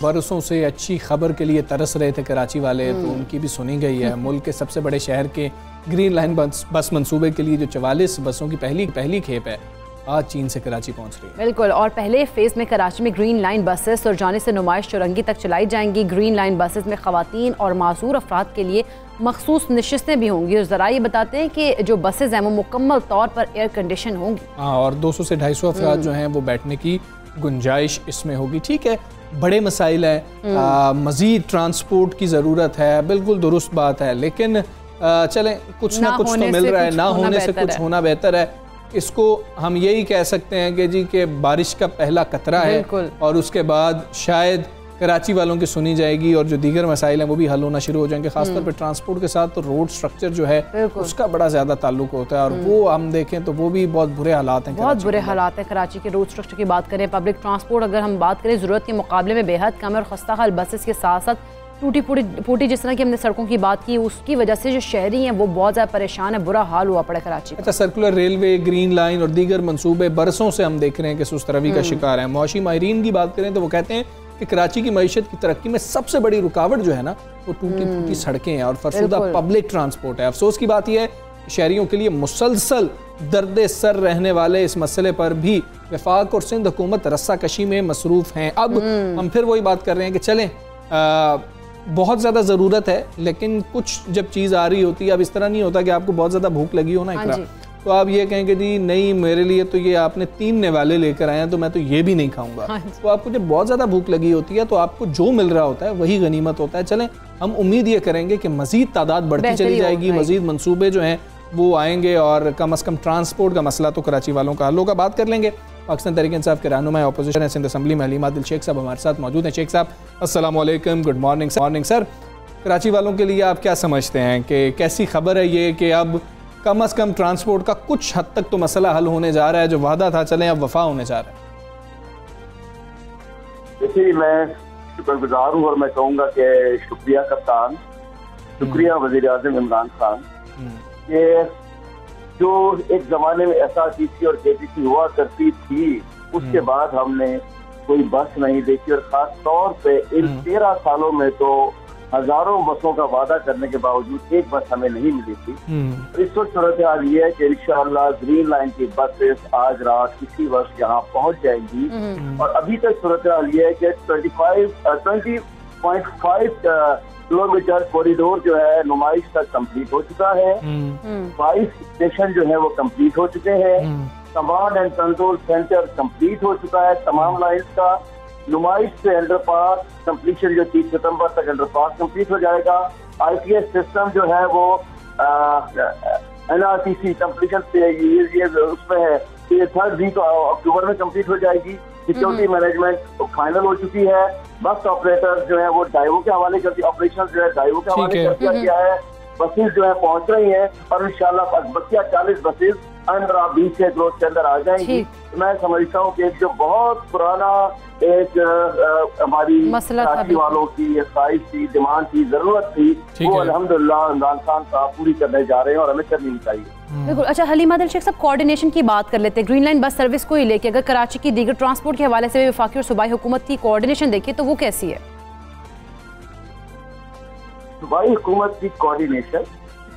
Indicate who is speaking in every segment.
Speaker 1: बरसों से अच्छी खबर के लिए तरस रहे थे कराची वाले, तो उनकी भी सुनी गई है। मुल्क के सबसे बड़े शहर के ग्रीन लाइन बस मंसूबे के लिए जो 44 बसों की पहली खेप है आज चीन से कराची पहुंच रही है।
Speaker 2: बिल्कुल, और पहले फेज में कराची में ग्रीन लाइन बसेस और जाने से नुमाइश चौरंगी तक चलाई जाएंगी। ग्रीन लाइन बसेस में खवातीन और मासूर अफराद के लिए मखसूस नशिस्तें भी होंगी और ज़रा ये बताते हैं कि जो बसेज हैं वो मुकम्मल तौर पर एयर कंडीशन होंगी।
Speaker 1: हाँ, और 200 से 250 अफराद जो हैं वो बैठने की गुंजाइश इसमें होगी। ठीक है, बड़े मसाइल हैं, मज़ीद ट्रांसपोर्ट की ज़रूरत है, बिल्कुल दुरुस्त बात है, लेकिन चलें कुछ ना कुछ तो मिल रहा है, ना होने से कुछ होना बेहतर है। इसको हम यही कह सकते हैं कि जी के बारिश का पहला कतरा है और उसके बाद शायद कराची वालों की सुनी जाएगी और जो दीगर मसाइल हैं वो भी हल होना शुरू हो जाएंगे। खासतौर पर ट्रांसपोर्ट के साथ तो रोड स्ट्रक्चर जो है उसका बड़ा ज़्यादा ताल्लुक होता है और वो हम देखें तो वो भी बहुत बुरे हालात हैं,
Speaker 2: बहुत बुरे हालात हैं कराची के। रोड स्ट्रक्चर की बात करें, पब्लिक ट्रांसपोर्ट अगर हम बात करें ज़रूरत के मुकाबले में बेहद कम है और खस्ता हाल बसेस के साथ साथ टूटी फूटी जिस तरह की हमने सड़कों की बात की उसकी वजह से जो शहरी हैं वो बहुत ज़्यादा परेशान है, बुरा हाल हुआ पड़ा कराची।
Speaker 1: अच्छा, सर्कुलर रेलवे, ग्रीन लाइन और दीगर मंसूबे बरसों से हम देख रहे हैं कि सुस्त रवि का शिकार है। मुआशी माहिरीन की बात करें तो वो कहते हैं कि कराची की मईशत की तरक्की में सबसे बड़ी रुकावट जो है ना वो टूटी फूटी सड़कें हैं और फरसुदा पब्लिक ट्रांसपोर्ट है। अफसोस की बात यह है शहरियों के लिए मुसलसल दर्द सर रहने वाले इस मसले पर भी वफाक और सिंध हुकूमत रस्सा कशी में मसरूफ हैं। अब हम फिर वही बात कर रहे हैं कि चलें बहुत ज़्यादा ज़रूरत है, लेकिन कुछ जब चीज़ आ रही होती है, अब इस तरह नहीं होता कि आपको बहुत ज़्यादा भूख लगी हो ना इकरा, तो आप ये कहेंगे जी नहीं मेरे लिए तो ये आपने 3 निवाले लेकर आए हैं तो मैं तो ये भी नहीं खाऊंगा। तो आपको जब बहुत ज़्यादा भूख लगी होती है तो आपको जो मिल रहा होता है वही गनीमत होता है। चलें हम उम्मीद ये करेंगे कि मज़ीद तादाद बढ़ती चली जाएगी, मज़ीद मनसूबे जो हैं वो आएंगे और कम अज़ कम ट्रांसपोर्ट का मसला तो कराची वालों का हल होगा। बात कर लेंगे पाकिस्तान तहरीक इंसाफ के रहनुमा अपोजिशन है सिंध असम्बली में अली आदिल शेख साहब हमारे साथ मौजूद हैं। शेख साहब अस्सलाम वालेकुम, good morning. Morning sir, Karachi वालों के लिए आप क्या समझते हैं कि कैसी खबर है ये कि अब कम अज़ कम ट्रांसपोर्ट का कुछ हद तक तो मसला हल होने जा रहा है, जो वादा था चलें अब वफा होने जा रहा है?
Speaker 3: देखिए मैं शुक्रगुजार हूँ और मैं कहूँगा कि शुक्रिया कप्तान, शुक्रिया वज़ीर आज़म इमरान खान। ये जो एक जमाने में SRTC और KTC हुआ करती थी उसके बाद हमने कोई बस नहीं देखी और खास तौर पे इन 13 सालों में तो हजारों बसों का वादा करने के बावजूद एक बस हमें नहीं मिली थी। इस वक्त सूरत हाल ये है कि इंशाअल्लाह ग्रीन लाइन की बसेस आज रात किसी वक्त यहाँ पहुँच जाएंगी और अभी तक सूरत हाल ये है कि 20.5 किलोमीटर कॉरिडोर जो है नुमाइश तक कंप्लीट हो चुका है। 22 स्टेशन जो है वो कंप्लीट हो चुके हैं। Command and control centre complete हो चुका है तमाम लाइन्स का। नुमाइश से अंडरपास कंप्लीशन जो 30 सितंबर तक अंडरपास कंप्लीट हो जाएगा। ITS सिस्टम जो है वो NRTC कंप्लीशन पे ये उसमें है कि 3 वीक अक्टूबर में कंप्लीट हो जाएगी। सिक्योरिटी मैनेजमेंट फाइनल हो चुकी है। बस ऑपरेटर जो है वो डाइवो के हवाले कर दिया, ऑपरेशन जो है डाइवो के हवाले कर दिया गया है। बसेस जो है पहुंच रही हैं और इंशाल्लाह बकिया 40 बसेस अंडर 20 के ग्रोथ के अंदर आ जाएंगी। मैं समझता हूँ कि एक जो बहुत पुराना एक हमारी कराची वालों की ख्वाहिश थी, डिमांड थी, जरूरत थी, वो अल्हम्दुलिल्लाह इमरान खान साहब पूरी करने जा रहे हैं और हमें करनी चाहिए।
Speaker 2: बिल्कुल। अच्छा हलीम आदिल शेख साहब, कोऑर्डिनेशन की बात कर लेते हैं। ग्रीन लाइन बस सर्विस को ही लेके अगर कराची की दीगर ट्रांसपोर्ट के हवाले से वफाकी और सूबाई हुकूमत की कोऑर्डिनेशन देखिए तो वो कैसी है?
Speaker 3: सूबाई हुकूमत की कोऑर्डिनेशन,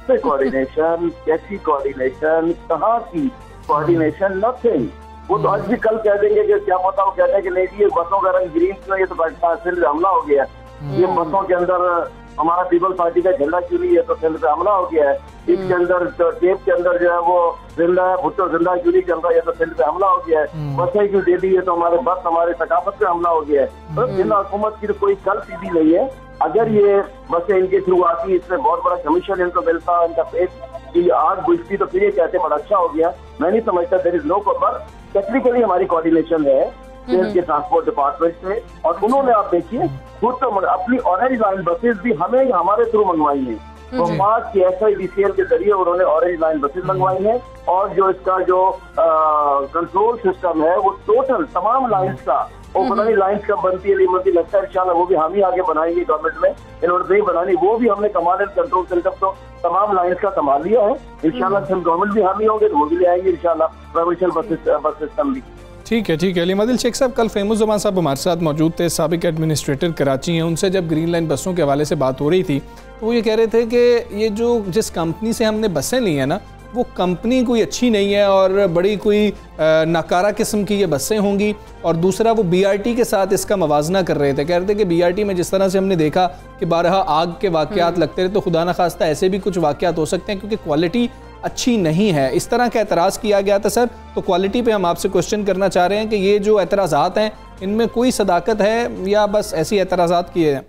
Speaker 3: कैसी कोऑर्डिनेशन, कहाँ की कोऑर्डिनेशन, नथिंग। वो तो आज भी कल कह देंगे कि क्या पता, वो कहते हैं कि नहीं ये बसों का रंग ग्रीन क्यों, ये तो पाकिस्तान सिंध हमला हो गया, ये बसों के अंदर हमारा पीपल पार्टी का झंडा क्यों नहीं है, तो सिंध पे हमला हो गया है। इसके अंदर टेप के अंदर जो है वो जिंदा है, भुट्टो जिंदा क्यों नहीं चल रहा है, तो सिंध पे हमला हो गया है। बसें क्यों दे दी है, तो हमारे बस हमारे सकाफत पे हमला हो गया है। तो सिंध हुकूमत की तो कोई कल सीधी नहीं है। अगर ये बसें इनके थ्रू आती, इसमें बहुत बड़ा कमीशन इनको मिलता, इनका पेश की आग बुझती, तो फिर ये कहते बड़ा अच्छा हो गया। मैं नहीं समझता there is no proper. Technically हमारी कोऑर्डिनेशन है के ट्रांसपोर्ट डिपार्टमेंट से और उन्होंने आप देखिए खुद तो अपनी ऑरेंज लाइन बसेस भी हमें हमारे थ्रू मंगवाई है। वफाक के SIDCL के जरिए उन्होंने ऑरेंज लाइन बसेस मंगवाई है और जो इसका जो कंट्रोल सिस्टम है वो टोटल तमाम लाइन्स का, वो पता नहीं लाइन्स कब बनती है बनती, लगता है इंशाल्लाह वो भी हम ही आगे बनाएंगे गवर्नमेंट में, इन्होंने नहीं बनानी, वो भी हमने कमांड एंड कंट्रोल सेंटर तो तमाम लाइन्स का संभाल लिया है। इंशाल्लाह गवर्नमेंट भी हम ही होंगे तो वो भी ले आएंगे इंशाल्लाह प्रोविंशियल बस सिस्टम भी।
Speaker 1: ठीक है अली मदिल शेख साहब, कल फेमुज़ ज़मान साहब हमारे साथ मौजूद थे, साबिक एडमिनिस्ट्रेटर कराची हैं। उनसे जब ग्रीन लाइन बसों के हवाले से बात हो रही थी तो वो ये कह रहे थे कि ये जो जिस कंपनी से हमने बसें ली हैं ना, वो कंपनी कोई अच्छी नहीं है और बड़ी कोई नाकारा किस्म की ये बसें होंगी। और दूसरा वो BRT के साथ इसका मवाजना कर रहे थे, कह रहे थे कि BRT में जिस तरह से हमने देखा कि बारहा आग के वाक़यात लगते रहे, तो खुदा न खास्ता ऐसे भी कुछ वाक़यात हो सकते हैं क्योंकि क्वालिटी अच्छी नहीं है। इस तरह का एतराज़ किया गया था सर। तो क्वालिटी पे हम आपसे क्वेश्चन करना चाह रहे हैं कि ये जो एतराज़ात हैं इनमें कोई सदाकत है या बस ऐसी एतराज़ात किए हैं?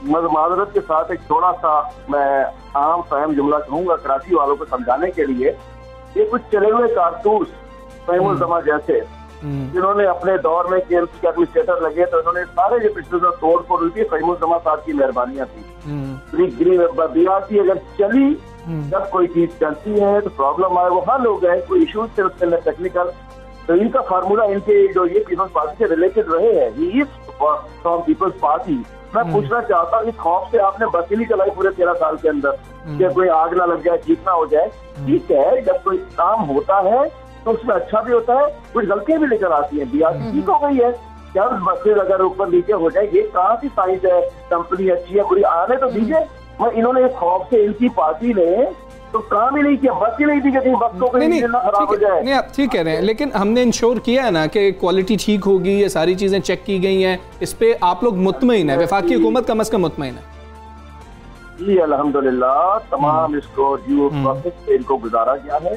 Speaker 3: माजरत के साथ एक थोड़ा सा मैं आम फहम जुमला कहूँगा कराची वालों को समझाने के लिए। ये कुछ चले हुए कारतूस फेमुज़ ज़मान जैसे जिन्होंने अपने दौर में KMC के एडमिनिस्ट्रेटर लगे तो इन्होंने सारे जो पिछले तोड़ फोड़ हुई थी फेमुज़ ज़मान साहब की मेहरबानियाँ थी। BRT अगर चली, जब कोई चीज चलती है तो प्रॉब्लम आए वो हल हो गए, कोई इशूज थे उसके अंदर टेक्निकल, तो इनका फार्मूला इनके जो ये पीपल्स पार्टी से रिलेटेड रहे हैं, he is from Peoples Party. मैं पूछना चाहता हूँ, इस खौफ से आपने बस ही नहीं चलाई पूरे 13 साल के अंदर कि कोई आग ना लग जाए, ठीक ना हो जाए। ठीक है, जब कोई काम होता है तो उसमें अच्छा भी होता है, कुछ गलतियां भी लेकर आती है। BRT ठीक हो गई है, क्या बसें अगर ऊपर नीचे हो जाए, ये कहाँ की साइंस है, कंपनी अच्छी है बुरी, आने तो दीजिए। मैं इन्होंने खौफ से इनकी पार्टी ने तो काम ही नहीं किया, बस ही नहीं दी कि बस को कहीं खराब हो जाए।
Speaker 1: नहीं, आप ठीक कह रहे हैं, लेकिन हमने इंश्योर किया है ना कि क्वालिटी ठीक होगी, ये सारी चीजें चेक की गई हैं, इस पे आप लोग मुतमईन है, वफाकी हुकूमत कम से कम मुतमईन है?
Speaker 3: जी अल्हम्दुलिल्लाह, तमाम इसको ड्यू प्रोसेस पे इनको गुजारा गया है।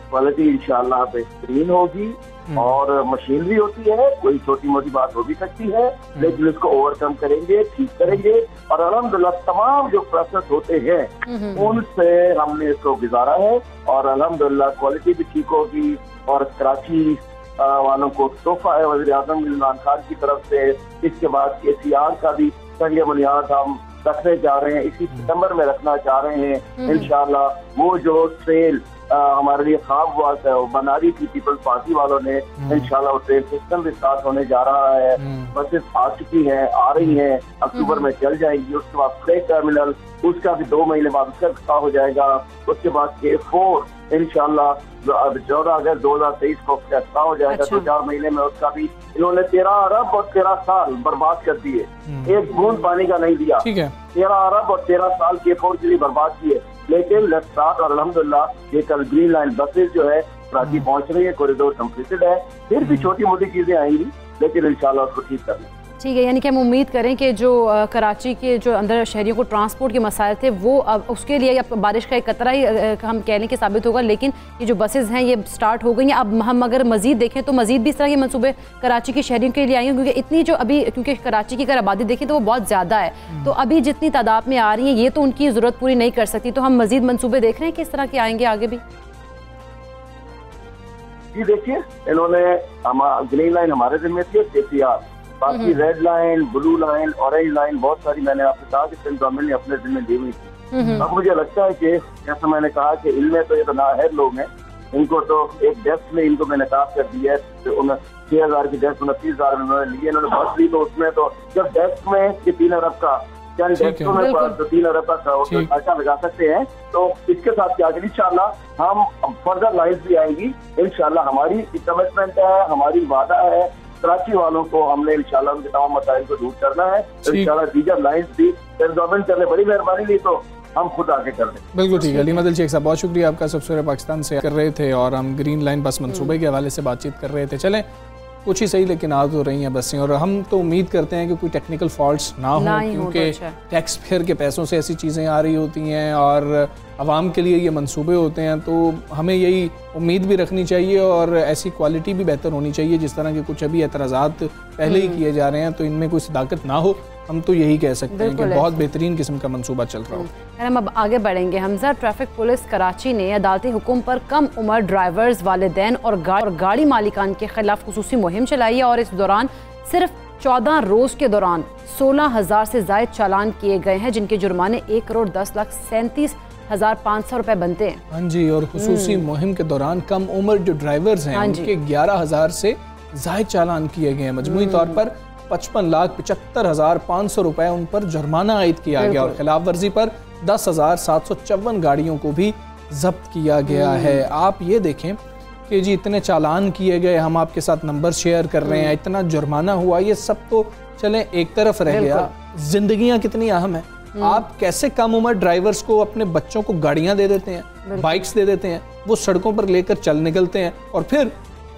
Speaker 3: क्वालिटी इंशाअल्लाह बेहतरीन होगी और मशीनरी होती है, कोई छोटी मोटी बात हो भी सकती है, लेकिन इसको ओवरकम करेंगे, ठीक करेंगे। और अल्हम्दुलिल्लाह तमाम जो प्रोसेस होते हैं उनसे हमने इसको गुजारा है और अल्हम्दुलिल्लाह क्वालिटी भी ठीक होगी। और कराची वालों को तोहफा है वज़ीर आज़म इमरान खान की तरफ से। इसके बाद KCR का भी संग बुनियाद हम रखने जा रहे हैं, इसी सितंबर में रखना चाह रहे हैं इंशाअल्लाह। वो जो ट्रेन हमारे लिए ख्वाब हुआ था, वो बना रही थी पीपल्स पार्टी वालों ने, इंशाअल्लाह वो ट्रेन सिस्टम भी स्टार्ट होने जा रहा है। बसेस आ चुकी हैं, आ रही हैं, अक्टूबर में चल जाएंगी। उसके बाद फ्रेट टर्मिनल, उसका भी 2 महीने बाद उसका स्टार्ट हो जाएगा। उसके बाद K4 इंशाअल्लाह 14 अगस्त 2023 को स्टार्ट हो जाएगा। 2-4 महीने में उसका भी इन्होंने 13 अरब और 13 साल बर्बाद कर दिए, एक बूंद पानी का नहीं दिया। 13 अरब और 13 साल K4 के लिए बर्बाद किए। लेकिन लेट्स स्टार्ट, और अल्हम्दुलिल्लाह ये कल ग्रीन लाइन बसेस जो है कराची पहुंच रही है, कॉरिडोर कंप्लीटेड है। फिर भी छोटी मोटी चीजें आएंगी, लेकिन इंशाल्लाह उसको ठीक कर लेंगे।
Speaker 2: ठीक है, यानी कि हम उम्मीद करें कि जो कराची के जो अंदर शहरियों को ट्रांसपोर्ट के मसाइल थे वो अब उसके लिए अब बारिश का एक कतरा ही हम कह लें कि साबित होगा। लेकिन ये जो बसेज़ हैं ये स्टार्ट हो गई हैं। अब हम अगर मज़ीद देखें तो मज़ीद भी इस तरह के मनसूबे कराची के शहरियों के लिए आएंगे, क्योंकि इतनी जो अभी, क्योंकि कराची की अगर आबादी देखें तो वो बहुत ज़्यादा है, तो अभी जितनी तादाद में आ रही हैं ये तो उनकी ज़रूरत पूरी नहीं कर सकती। तो हम मज़ीद मनसूबे देख रहे हैं किस तरह के आएंगे आगे भी।
Speaker 3: जी देखिए, इन्होंने ग्रीन लाइन हमारे जिम्मे थी, KCR बाकी red line, blue line, orange line बहुत सारी मैंने आपको कहा कि सेंट्रल गवर्नमेंट ने अपने जिम्मे दी हुई थी। अब मुझे लगता है कि जैसा मैंने कहा कि इनमें तो ये तो नाअहल लोग हैं, इनको तो एक डेस्क में इनको मैंने नकाब कर दिया है। 6,000 की डेस्क 29,000 में उन्होंने लिए, इन्होंने बस ली तो उसमें तो जब डेस्क में 3 अरब का चंद डेस्कों में तो 3 अरब का खर्चा लगा सकते हैं। तो इसके साथ क्या करें, इंशाल्लाह हम फर्दर लाइन्स भी आएंगी। इंशाल्लाह हमारी कमिटमेंट है, हमारी वादा है कराची वालों को, हमने इंशाल्लाह उनके तमाम मसाइल को दूर करना है। तो इंशाल्लाह दीगर लाइन्स भी गवर्नमेंट करने बड़ी मेहरबानी ली तो हम खुद आगे कर दें।
Speaker 1: बिल्कुल ठीक है। अली मदिल शेख साहब बहुत शुक्रिया आपका, सबसे पाकिस्तान से कर रहे थे और हम ग्रीन लाइन बस मनसूबे के हवाले से बातचीत कर रहे थे। चलें कुछ ही सही, लेकिन आ तो रही हैं बसें और हम तो उम्मीद करते हैं कि कोई टेक्निकल फॉल्ट्स ना हो, क्योंकि टैक्स पेयर के पैसों से ऐसी चीज़ें आ रही होती हैं और आवाम के लिए ये मंसूबे होते हैं। तो हमें यही उम्मीद भी रखनी चाहिए और ऐसी क्वालिटी भी बेहतर होनी चाहिए। जिस तरह के कुछ अभी एतराज़ात पहले ही किए जा रहे हैं तो इनमें कोई सदाकत ना हो, हम तो यही कह सकते हैं कि बहुत बेहतरीन किस्म का मंसूबा चल रहा हो।
Speaker 2: हम अब आगे बढ़ेंगे। हमजा, ट्रैफिक पुलिस कराची ने अदालती हुक्म पर कम उम्र ड्राइवर्स, वालिदैन और गाड़ी मालिकान के खिलाफ खुसूसी मुहिम चलाई है और इस दौरान सिर्फ 14 रोज के दौरान 16,000 से जायद चालान किए गए हैं, जिनके जुर्माने 1,10,37,500 रुपए बनते हैं।
Speaker 1: हाँ जी, और खुसूसी मुहिम के दौरान कम उम्र जो ड्राइवर्स हैं उनके 11,000 से जायद चालान किए गए हैं। मजमूई तौर पर 55,75,500 रुपए उन पर जुर्माना आयद किया गया और खिलाफ वर्जी पर 10,754 गाड़ियों को भी जब्त किया गया है। आप ये देखें कि जी इतने चालान किए गए, हम आपके साथ नंबर शेयर कर रहे हैं, इतना जुर्माना हुआ, ये सब तो चले एक तरफ रह गया। जिंदगियां कितनी अहम है। आप कैसे कम उम्र ड्राइवर्स को, अपने बच्चों को गाड़ियां दे देते हैं, बाइक्स दे देते हैं, वो सड़कों पर लेकर चल निकलते हैं, और फिर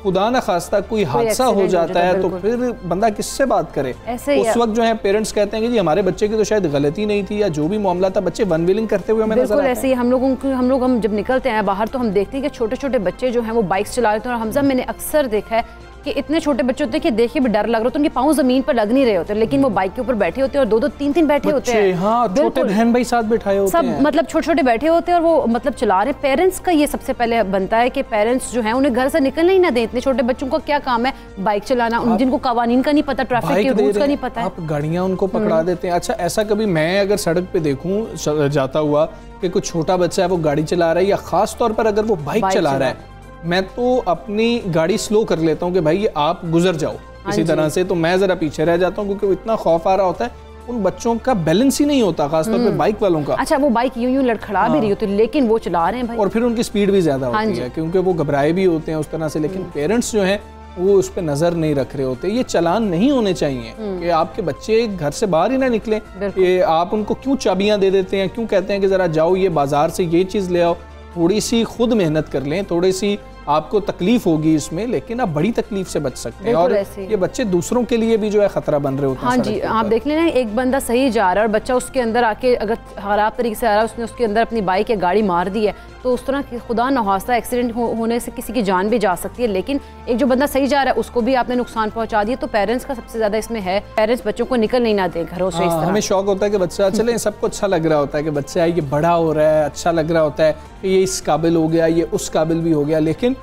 Speaker 1: खुदा न खास्ता कोई हादसा हो जाता है तो फिर बंदा किससे बात करे। उस वक्त जो है पेरेंट्स कहते हैं कि जी हमारे बच्चे की तो शायद गलती नहीं थी, या जो भी मामला था, बच्चे वन करते हुए हमें नजर आते हैं।
Speaker 2: ऐसे ही हम जब निकलते हैं बाहर तो हम देखते हैं कि छोटे छोटे बच्चे जो हैं वो बाइक्स चला रहे थे। और हमजा मैंने अक्सर देखा है कि इतने छोटे बच्चे होते हैं कि देखिए भी डर लग रहा होता है, उनके पाँव जमीन पर लग नहीं रहे होते, लेकिन वो बाइक के ऊपर बैठे होते हैं और 2-2 3-3 बैठे होते हैं।
Speaker 1: हाँ, छोटे बहन भाई साथ बैठाए होते
Speaker 2: सब
Speaker 1: हैं,
Speaker 2: मतलब छोटे छोटे बैठे होते हैं और वो मतलब चला रहे हैं। पेरेंट्स का ये सबसे पहले बनता है कि पेरेंट्स जो हैं उन्हें घर से निकलने ही ना दें। इतने छोटे बच्चों का क्या काम है बाइक चलाना, जिनको कवानीन का नहीं पता, ट्रैफिक के रूल्स का नहीं पता है,
Speaker 1: आप गाड़ियां उनको पकड़ा देते हैं। अच्छा, ऐसा कभी मैं अगर सड़क पे देखूं जाता हुआ कि कोई छोटा बच्चा है वो गाड़ी चला रहा है, या खास तौर पर अगर वो बाइक चला रहा है, मैं तो अपनी गाड़ी स्लो कर लेता हूँ कि भाई ये आप गुजर जाओ इसी तरह से, तो मैं जरा पीछे रह जाता हूँ, क्योंकि इतना खौफ आ रहा होता है, उन बच्चों का बैलेंस ही नहीं होता, खासतौर पे बाइक वालों का।
Speaker 2: अच्छा, वो बाइक यूं लड़खड़ा भी रही होती है, लेकिन वो चला रहे हैं भाई,
Speaker 1: और फिर उनकी स्पीड भी ज्यादा होती है, क्योंकि वो घबराए भी होते हैं उस तरह से। लेकिन पेरेंट्स जो हैं वो उस पर नजर नहीं रख रहे होते। ये चालान नहीं होने चाहिए कि आपके बच्चे घर से बाहर ही ना निकले। ये आप उनको क्यों चाबियां दे देते हैं, क्यों कहते हैं कि जरा जाओ ये बाजार से ये चीज ले आओ, थोड़ी सी खुद मेहनत कर लें, थोड़ी सी आपको तकलीफ होगी इसमें, लेकिन आप बड़ी तकलीफ से बच सकते हैं। और ये बच्चे दूसरों के लिए भी जो है खतरा बन रहे होते हैं।
Speaker 2: हाँ जी, आप देख लेना, एक बंदा सही जा रहा है और बच्चा उसके अंदर आके अगर खराब तरीके से आ रहा है, उसने उसके अंदर अपनी बाइक या गाड़ी मार दी है, तो उस तरह खुदा न खास्ता एक्सीडेंट होने से किसी की जान भी जा सकती है। लेकिन एक जो बंदा सही जा रहा है उसको भी आपने नुकसान पहुंचा दिया, तो पेरेंट्स का सबसे ज्यादा इसमें है, पेरेंट्स बच्चों को निकल नहीं ना दें घरों से।
Speaker 1: हमें शौक होता है कि बच्चा चले, सबको अच्छा लग रहा होता है कि बच्चा ये बड़ा हो रहा है, अच्छा लग रहा होता है कि ये इस काबिल हो गया, ये उस काबिल भी हो गया। लेकिन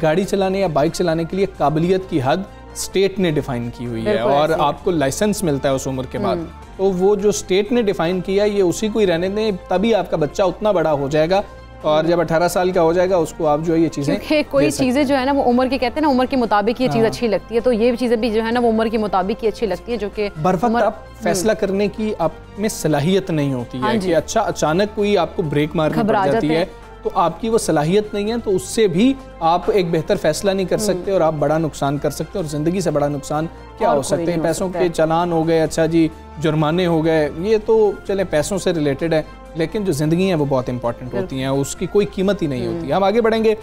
Speaker 1: गाड़ी चलाने या बाइक चलाने के लिए काबिलियत की हद स्टेट ने डिफाइन की हुई है, और आपको लाइसेंस मिलता है उस उम्र के बाद। तो वो जो स्टेट ने डिफाइन किया ये उसी को ही रहने दें, तभी आपका बच्चा उतना बड़ा हो जाएगा, और जब 18 साल का हो जाएगा उसको आप जो है ये चीजें,
Speaker 2: कोई चीजें जो है ना वो उम्र के कहते हैं ना, उम्र के मुताबिक ये चीज अच्छी लगती है, तो ये चीजें भी जो है ना वो उम्र के मुताबिक ही अच्छी लगती है, जो कि
Speaker 1: बरवक्त आप फैसला करने की आप में सलाहियत नहीं होती है कि अच्छा अचानक कोई आपको ब्रेक मारनी पड़ जाती है, तो आपकी वो सलाहियत नहीं है, तो उससे भी आप एक बेहतर फैसला नहीं कर सकते और आप बड़ा नुकसान कर सकते हैं। और ज़िंदगी से बड़ा नुकसान क्या हो सकते हैं? पैसों के चालान हो गए, अच्छा जी जुर्माने हो गए, ये तो चले पैसों से रिलेटेड है, लेकिन जो ज़िंदगी है वो बहुत इंपॉर्टेंट होती हैं, उसकी कोई कीमत ही नहीं होती। हम आगे बढ़ेंगे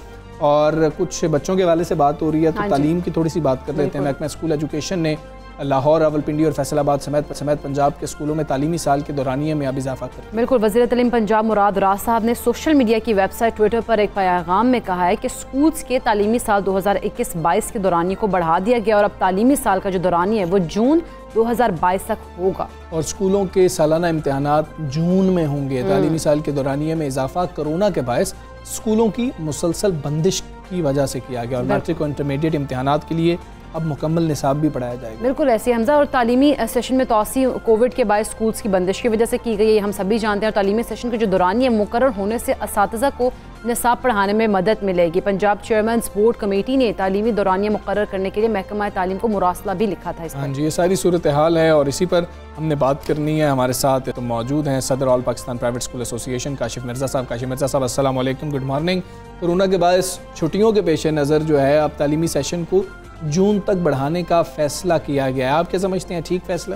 Speaker 1: और कुछ बच्चों के हवाले से बात हो रही है, तो तालीम की थोड़ी सी बात कर लेते हैं। महकमा स्कूल एजुकेशन ने लाहौर, रावलपिंडी और फैसलाबाद समेत पंजाब के स्कूलों में तालीमी साल के दौरानिए में अब इजाफा कर।
Speaker 2: बिल्कुल, वज़ीर तालीम पंजाब मुराद राज साहब ने सोशल मीडिया की वेबसाइट ट्विटर पर एक पैगाम में कहा है कि स्कूल्स के तालीमी साल 2021-22 के दौरानिए को बढ़ा दिया गया और अब तालीमी साल का जो दौरानिया है वो जून 2022 तक होगा,
Speaker 1: और स्कूलों के सालाना इम्तिहानात जून में होंगे। तालीमी साल के दौरानिए में इजाफा कोरोना के बायस स्कूलों की मुसलसल बंदिश की वजह से किया गया, और मैट्रिक और इंटरमीडिएट इम्तिहानात के लिए अब मुकम्मल निसाब भी पढ़ाया जाएगा।
Speaker 2: बिल्कुल ऐसे हमजा, और तालीमी सेशन में तोसी कोविड के बाद स्कूल्स की बंदिश की वजह से की गई है, हम सभी जानते हैं। और तालीमी सेशन के जो दौरानिया मुकर्रर होने से असातिज़ा को निसाब पढ़ाने में मदद मिलेगी। पंजाब चेयरमैन्स बोर्ड कमेटी ने तालीमी दौरानिया मुकर्रर करने के लिए महकमा तालीम को मुरासला भी लिखा था।
Speaker 1: हाँ जी, ये सारी सूरत हाल है और इसी पर हमने बात करनी है। हमारे साथ तो मौजूद हैं सदर all Pakistan private school association Kashif Mirza साहब। काशिफ मिर्ज़ा साहब, अस्सलाम वालेकुम, गुड मॉर्निंग। कोरोना के बाद छुट्टियों के पेश नज़र जो है अब तालीमी सेशन को जून तक बढ़ाने का फैसला किया गया है, आप क्या समझते हैं, ठीक फैसला?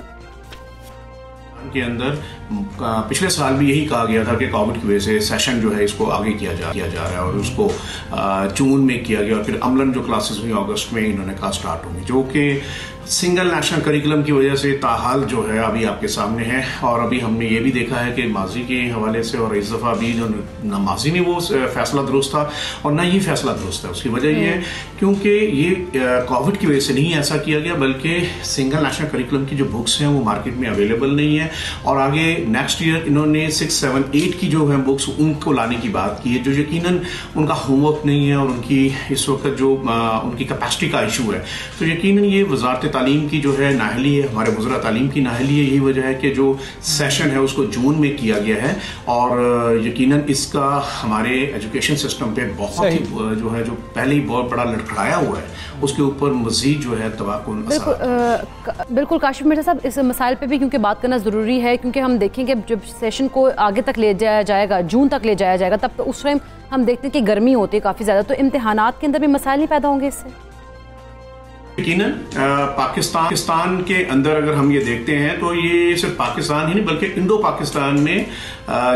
Speaker 4: के अंदर पिछले साल भी यही कहा गया था कि कोविड की वजह से सेशन जो है इसको आगे किया जा रहा है, और उसको जून में किया गया, और फिर अमलन जो क्लासेस हुई अगस्त में इन्होंने कहा स्टार्ट होंगी, जो कि सिंगल नेशनल करिकुलम की वजह से ताहाल जो है अभी आपके सामने है। और अभी हमने ये भी देखा है कि माजी के हवाले से और इस दफ़ा भी जो ना माजी में वो फैसला दुरुस्त था और ना ये फैसला दुरुस्त है। उसकी वजह ये है क्योंकि ये कोविड की वजह से नहीं ऐसा किया गया, बल्कि सिंगल नेशनल करिकुलम की जो बुक्स हैं वो मार्केट में अवेलेबल नहीं है, और आगे नेक्स्ट ईयर इन्होंने 6, 7, 8 की जो है बुक्स उनको लाने की बात की है, जो यकीनन उनका होमवर्क नहीं है और उनकी इस वक्त जो उनकी कैपेसिटी का इशू है। तो यकीनन ये वजारत तालीम की जो है नाहली है, हमारे वज़रा तालीम की नाहली है। यही वजह है कि जो सेशन है उसको जून में किया गया है और यकीनन इसका हमारे एजुकेशन सिस्टम पे बहुत ही जो है जो पहले ही बहुत बड़ा लड़खड़ाया हुआ है उसके ऊपर मज़ीद जो है तबाकुन
Speaker 2: बिल्कुल काशिफ मिर्ज़ा साहब, इस मसाइल पे भी क्योंकि बात करना ज़रूरी है, क्योंकि हम देखेंगे जब सेशन को आगे तक ले जाया जाएगा, जून तक ले जाया जाएगा, तब उस टाइम हम देखते हैं कि गर्मी होती है काफ़ी ज़्यादा, तो इम्तिहानात के अंदर भी मसाइल नहीं पैदा होंगे इससे?
Speaker 4: यकीनन पाकिस्तान के अंदर अगर हम ये देखते हैं तो ये सिर्फ पाकिस्तान ही नहीं बल्कि इंडो पाकिस्तान में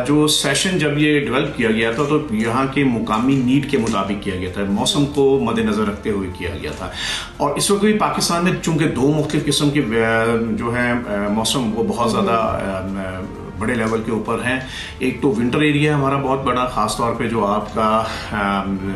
Speaker 4: जो सेशन जब ये डेवलप किया गया था तो यहाँ के मुकामी नीड के मुताबिक किया गया था, मौसम को मद्देनजर रखते हुए किया गया था। और इस वक्त भी पाकिस्तान में चूंकि दो मुख्तलिफ किस्म के जो है मौसम वो बहुत ज़्यादा बड़े लेवल के ऊपर हैं। एक तो विंटर एरिया हमारा बहुत बड़ा, ख़ास तौर पे जो आपका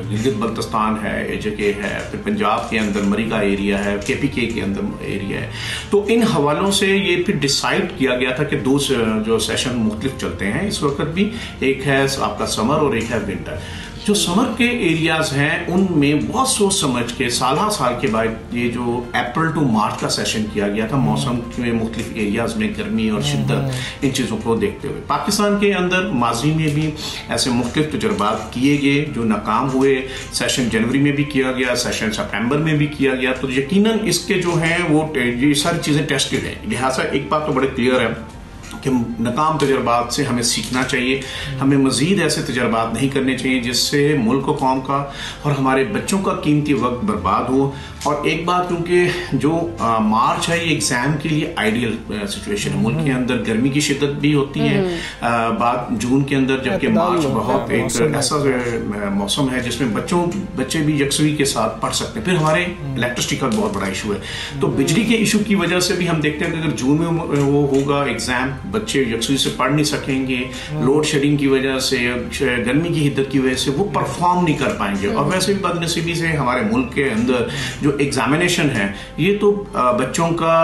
Speaker 4: गिलगित बल्तिस्तान है, एजेके है, फिर पंजाब के अंदर मरी का एरिया है, KPK के अंदर एरिया है। तो इन हवालों से ये फिर डिसाइड किया गया था कि दो जो सेशन मुख्तलिफ चलते हैं इस वक्त भी, एक है आपका समर और एक है विंटर। जो समर के एरियाज हैं उनमें बहुत सोच समझ के साल के बाद ये जो अप्रैल टू मार्च का सेशन किया गया था, मौसम के मुख्तलिफ एरियाज में गर्मी और शिद्दत इन चीज़ों को देखते हुए। पाकिस्तान के अंदर माजी में भी ऐसे मुख्तलिफ तजुर्बात किए गए जो नाकाम हुए। सेशन जनवरी में भी किया गया, सेशन सितंबर में भी किया गया। तो यकीनन इसके जो हैं वो ये सारी चीज़ें टेस्टेड हैं। लिहाजा एक बात तो बड़े क्लियर है कि नाकाम तजर्बात से हमें सीखना चाहिए, हमें मज़ीद ऐसे तजर्बात नहीं करने चाहिए जिससे मुल्क कौम का और हमारे बच्चों का कीमती वक्त बर्बाद हो। और एक बात, क्योंकि जो मार्च है ये एग्ज़ाम के लिए आइडियल सिचुएशन है। मुल्क के अंदर गर्मी की शिद्दत भी होती है बात जून के अंदर, जबकि मार्च बहुत एक ऐसा मौसम है जिसमें बच्चे भी यकसवी के साथ पढ़ सकते हैं। फिर हमारे इलेक्ट्रिसिटी का बहुत बड़ा इशू है, तो बिजली के इशू की वजह से भी हम देखते हैं कि अगर जून में वो होगा एग्ज़ाम, बच्चे यकसवी से पढ़ नहीं सकेंगे, लोड शेडिंग की वजह से, गर्मी की हिद्दत की वजह से वो परफॉर्म नहीं कर पाएंगे। और वैसे भी बदनसीबी से हमारे मुल्क के अंदर जो एग्जामिनेशन है ये तो बच्चों का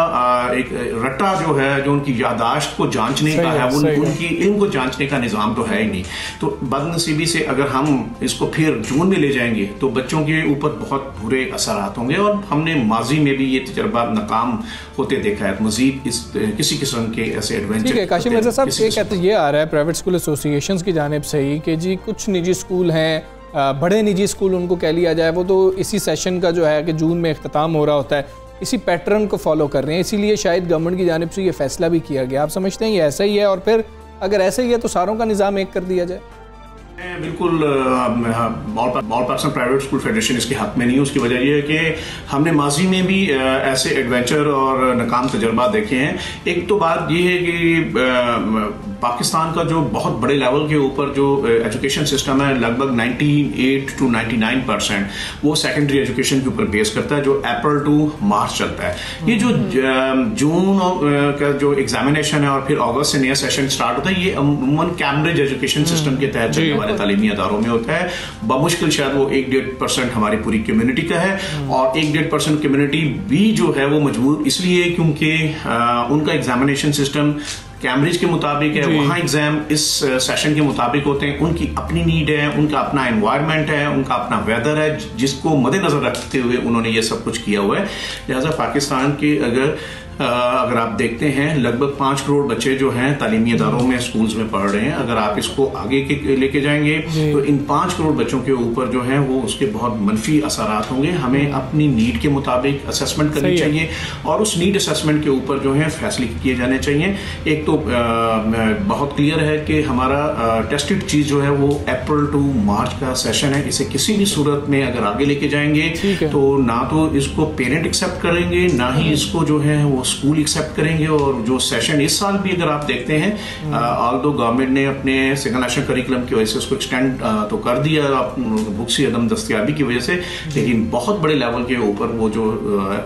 Speaker 4: एक रट्टा जो है, जो उनकी यादाश्त को जांचने का है, उनकी इल्म को जांचने का निज़ाम तो है ही नहीं। तो बदनसीबी से अगर हम इसको फिर जून में ले जाएंगे तो बच्चों के ऊपर बहुत बुरे असरात होंगे। और हमने माजी में भी ये तजर्बा नाकाम होते देखा है। मजीद इस किसी किस्म के ऐसे एडवेंचर।
Speaker 1: ठीक है काशिफ मिर्ज़ा साहब, ये कहते ये आ रहा है प्राइवेट स्कूल एसोसिएशंस की जानिब से ही कि जी कुछ निजी स्कूल हैं, बड़े निजी स्कूल उनको कह लिया जाए, वो तो इसी सेशन का जो है कि जून में इख्तिताम हो रहा होता है, इसी पैटर्न को फॉलो कर रहे हैं, इसीलिए शायद गवर्नमेंट की जानिब से ये फैसला भी किया गया। आप समझते हैं ये ऐसा ही है? और फिर अगर ऐसा ही है तो सारों का निज़ाम एक कर दिया जाए?
Speaker 4: बिल्कुल all Pakistan private school federation इसके हक में नहीं है। उसकी वजह यह है कि हमने माजी में भी ऐसे एडवेंचर और नाकाम तजर्बा देखे हैं। एक तो बात यह है कि पाकिस्तान का जो बहुत बड़े लेवल के ऊपर जो एजुकेशन सिस्टम है, लगभग 98 to 99% वो सेकेंडरी एजुकेशन के ऊपर बेस करता है, जो अप्रैल टू मार्च चलता है। ये जो जून का जो एग्जामिनेशन है और फिर अगस्त से नया सेशन स्टार्ट होता है, ये अमूमन कैम्ब्रिज एजुकेशन सिस्टम के तहत चलने वाले तालीमी अदारों में होता है। बमुश्किल शायद वो 1-1.5% हमारी पूरी कम्युनिटी का है, और 1-1.5% कम्युनिटी भी जो है वो मजबूर इसलिए क्योंकि उनका एग्जामिनेशन सिस्टम कैम्ब्रिज के मुताबिक है, वहाँ एग्जाम इस सेशन के मुताबिक होते हैं। उनकी अपनी नीड है, उनका अपना एनवायरनमेंट है, उनका अपना वेदर है, जिसको मद्देनजर रखते हुए उन्होंने ये सब कुछ किया हुआ है। लिहाजा पाकिस्तान के अगर आप देखते हैं लगभग 5 करोड़ बच्चे जो हैं तालीमी इदारों में स्कूल्स में पढ़ रहे हैं। अगर आप इसको आगे लेके जाएंगे तो इन 5 करोड़ बच्चों के ऊपर जो है वो उसके बहुत मनफी असरात होंगे। हमें अपनी नीड के मुताबिक असेसमेंट करनी चाहिए और उस नीड असेसमेंट के ऊपर जो है फैसले किए जाने चाहिए। एक तो बहुत क्लियर है कि हमारा टेस्टेड चीज जो है वो अप्रैल टू मार्च का सेशन है। इसे किसी भी सूरत में अगर आगे लेके जाएंगे तो ना तो इसको पेरेंट एक्सेप्ट करेंगे, ना ही इसको जो है वो स्कूल एक्सेप्ट करेंगे। और जो सेशन इस साल भी अगर आप देखते हैं, ऑल्दो गवर्नमेंट ने अपने सिंगल नेशनल करिकुलम की वजह से उसको एक्सटेंड तो कर दिया बुक्स की अदम दस्तयाबी की वजह से, लेकिन बहुत बड़े लेवल के ऊपर वो जो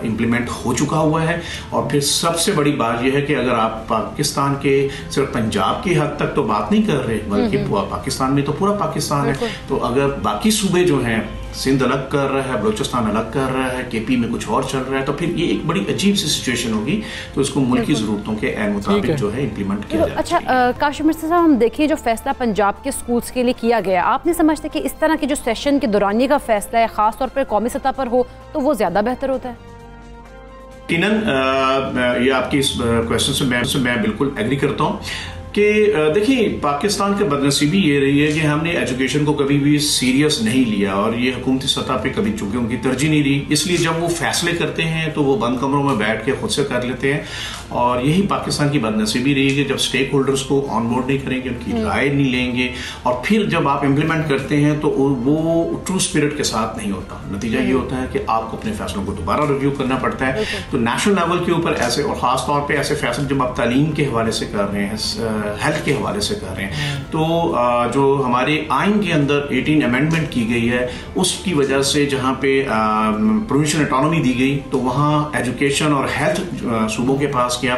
Speaker 4: इम्प्लीमेंट हो चुका हुआ है। और फिर सबसे बड़ी बात यह है कि अगर आप पाकिस्तान के सिर्फ पंजाब की हद तक तो बात नहीं कर रहे, बल्कि पाकिस्तान में तो पूरा पाकिस्तान है। तो अगर बाकी सूबे जो हैं, सिंध अलग कर रहा है, बलोचिस्तान अलग कर रहा है, KP में कुछ और चल रहा है, तो फिर ये एक बड़ी अजीब सी सिचुएशन होगी। तो इसको मुल्क की जरूरतों के मुताबिक जो है इम्प्लीमेंट किया जाए।
Speaker 2: अच्छा काशिफ मिर्ज़ा साहब, हम देखिए जो फैसला पंजाब के स्कूल्स के लिए किया गया, आप नहीं समझते कि इस तरह के जो सेशन के दौरानिए का फैसला है, खास तौर पर कौमी सतह पर हो, तो वो ज्यादा बेहतर होता है?
Speaker 4: यकीनन ये आपकी इस क्वेश्चन से मैं बिल्कुल एग्री करता हूँ कि देखिए पाकिस्तान की बदनसीबी ये रही है कि हमने एजुकेशन को कभी भी सीरियस नहीं लिया और ये हुकूमती सतह पे कभी चूंकि उनकी तरजीह नहीं रही, इसलिए जब वो फैसले करते हैं तो वो बंद कमरों में बैठ के खुद से कर लेते हैं। और यही पाकिस्तान की बदनसीबी रही है कि जब स्टेक होल्डर्स को ऑन बोर्ड नहीं करेंगे, उनकी राय नहीं लेंगे और फिर जब आप इम्प्लीमेंट करते हैं तो वो ट्रू स्पिरिट के साथ नहीं होता। नतीजा ये होता है कि आपको अपने फैसलों को दोबारा रिव्यू करना पड़ता है। तो नेशनल लेवल के ऊपर ऐसे और खास तौर पर ऐसे फैसले जब आप तालीम के हवाले से कर रहे हैं, हेल्थ के हवाले से कर रहे हैं, तो जो हमारे आइन के अंदर 18 अमेंडमेंट की गई है उसकी वजह से जहां पे प्रोविंशियल ऑटोनॉमी दी गई तो वहां एजुकेशन और हेल्थ सूबों के पास गया।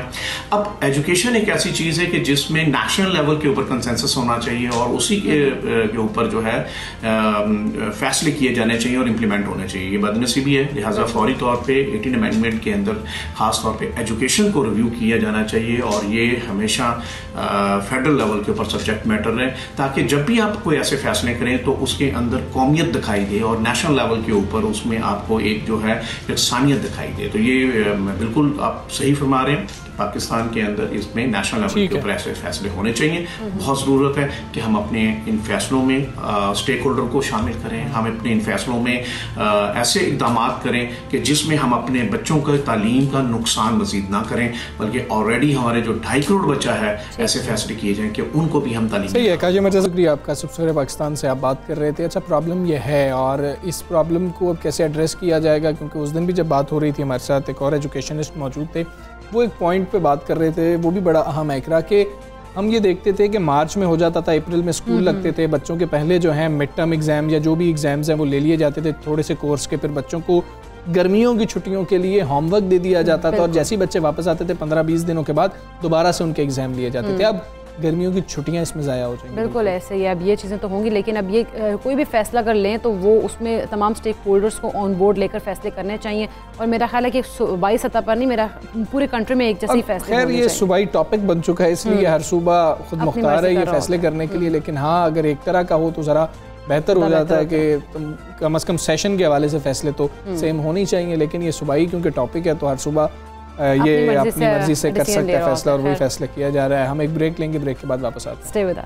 Speaker 4: अब एजुकेशन एक ऐसी चीज है कि जिसमें नेशनल लेवल के ऊपर कंसेंसस होना चाहिए और उसी के ऊपर जो है फैसले किए जाने चाहिए और इम्प्लीमेंट होने चाहिए। ये बदनसीबी है, लिहाजा फौरी तौर पे 18 अमेंडमेंट के अंदर खास तौर पे एजुकेशन को रिव्यू किया जाना चाहिए और ये हमेशा फेडरल लेवल के ऊपर सब्जेक्ट मैटर रहे, ताकि जब भी आप कोई ऐसे फैसले करें तो उसके अंदर कौमियत दिखाई दे और नेशनल लेवल के ऊपर उसमें आपको एक जो है यकसानियत दिखाई दे। तो ये बिल्कुल आप सही फरमा रहे हैं, पाकिस्तान के अंदर इसमें नेशनल लेवल के ऊपर ऐसे फैसले होने चाहिए। बहुत ज़रूरत है कि हम अपने इन फैसलों में स्टेक होल्डर को शामिल करें, हम अपने इन फैसलों में ऐसे इकदाम करें कि जिसमें हम अपने बच्चों का तालीम का नुकसान मजीद ना करें, बल्कि ऑलरेडी हमारे जो 2.5 करोड़ बच्चा है ऐसे फैसले किए जाएं कि उनको भी हम तालीम।
Speaker 1: सही है काजी मिर्ज़ा, शुक्रिया आपका। सबसे पाकिस्तान से आप बात कर रहे थे। अच्छा, प्रॉब्लम यह है और इस प्रॉब्लम को अब कैसे एड्रेस किया जाएगा, क्योंकि उस दिन भी जब बात हो रही थी हमारे साथ एक और एजुकेशनिस्ट मौजूद थे, वो एक पॉइंट पे बात कर रहे थे, वो भी बड़ा अहम है कि हम ये देखते थे कि मार्च में हो जाता था, अप्रैल में स्कूल लगते थे, बच्चों के पहले जो है मिड टर्म एग्ज़ाम या जो भी एग्ज़ाम्स हैं वो ले लिए जाते थे थोड़े से कोर्स के, फिर बच्चों को गर्मियों की छुट्टियों के लिए होमवर्क दे दिया जाता था और जैसे ही बच्चे वापस आते थे 15-20 दिनों के बाद दोबारा से उनके एग्ज़ाम लिए जाते थे। अब गर्मियों की छुट्टियां इसमें ज़ाया हो जाएंगी। बिल्कुल
Speaker 2: ऐसे ही अब ये चीज़ें तो होंगी, लेकिन अब ये कोई भी फैसला कर लें तो वो उसमें तमाम स्टेक होल्डर्स को ऑन बोर्ड लेकर फैसले करने चाहिए और मेरा ख्याल है कि सूबाई सतह पर नहीं, मेरा पूरे कंट्री में एक जैसी फैसले।
Speaker 1: खैर ये सूबाई टॉपिक बन चुका है, इसलिए हर सूबा खुद मुख्तार है ये फैसले करने के लिए, लेकिन हाँ अगर एक तरह का हो तो ज़रा बेहतर हो जाता है कि कम अज़ कम सेशन के हवाले से फैसले तो सेम होनी चाहिए। लेकिन ये सूबाई क्योंकि टॉपिक है तो हर सूबा ये अपनी मर्जी से कर सकता है फैसला और वही फैसला किया जा रहा है। हम एक ब्रेक लेंगे, ब्रेक के बाद वापस आते हैं।